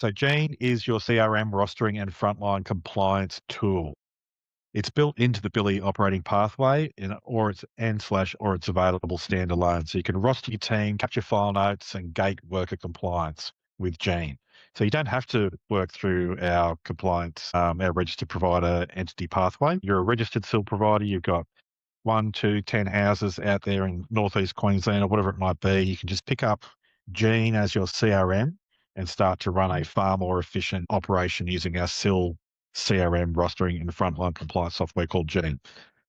So Gean is your CRM rostering and frontline compliance tool. It's built into the Billy operating pathway or it's or it's available standalone. So you can roster your team, capture file notes, and gate worker compliance with Gean. So you don't have to work through our compliance, our registered provider entity pathway. You're a registered SIL provider. You've got 1, 2, 10 houses out there in northeast Queensland or whatever it might be. You can just pick up Gean as your CRM and start to run a far more efficient operation using our SIL CRM rostering and frontline compliance software called Gean.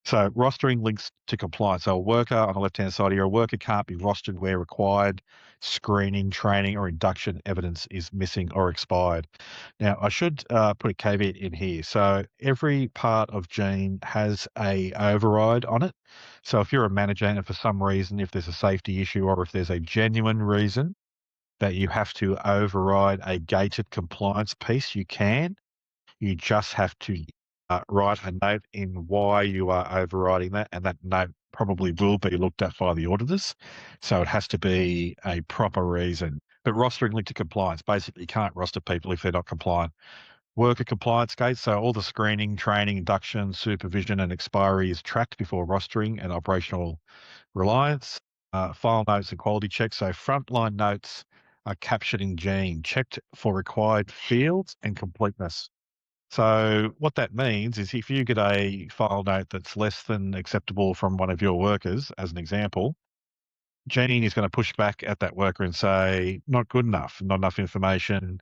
So rostering links to compliance. So a worker on the left-hand side here, a worker can't be rostered where required screening, training, or induction evidence is missing or expired. Now, I should put a caveat in here. So every part of Gean has a override on it. So if you're a manager and for some reason, if there's a safety issue or if there's a genuine reason that you have to override a gated compliance piece, you can. You just have to write a note in why you are overriding that, and that note probably will be looked at by the auditors. So it has to be a proper reason. But rostering linked to compliance, basically you can't roster people if they're not compliant. Worker compliance gates, so all the screening, training, induction, supervision, and expiry is tracked before rostering and operational reliance. File notes and quality checks, so frontline notes are captured in Gean, checked for required fields and completeness. So what that means is if you get a file note that's less than acceptable from one of your workers, as an example, Gean is going to push back at that worker and say, not good enough, not enough information,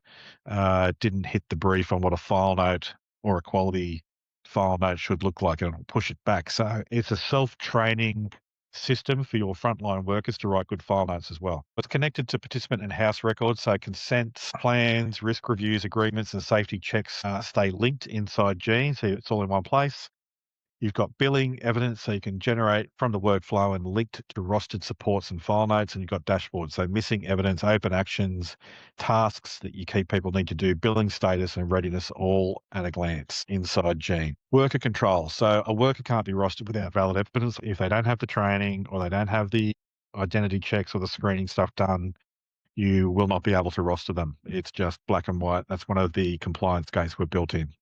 didn't hit the brief on what a file note or a quality file note should look like, and it'll push it back. So it's a self-training system for your frontline workers to write good file notes as well. It's connected to participant and house records, so consents, plans, risk reviews, agreements, and safety checks stay linked inside Gean, so it's all in one place. You've got billing evidence, so you can generate from the workflow and linked to rostered supports and file notes, and you've got dashboards, so missing evidence, open actions, tasks that you keep people need to do, billing status and readiness, all at a glance inside Gean. Worker control. So a worker can't be rostered without valid evidence if they don't have the training or they don't have the identity checks or the screening stuff done. You will not be able to roster them. It's just black and white. That's one of the compliance gates we've built in.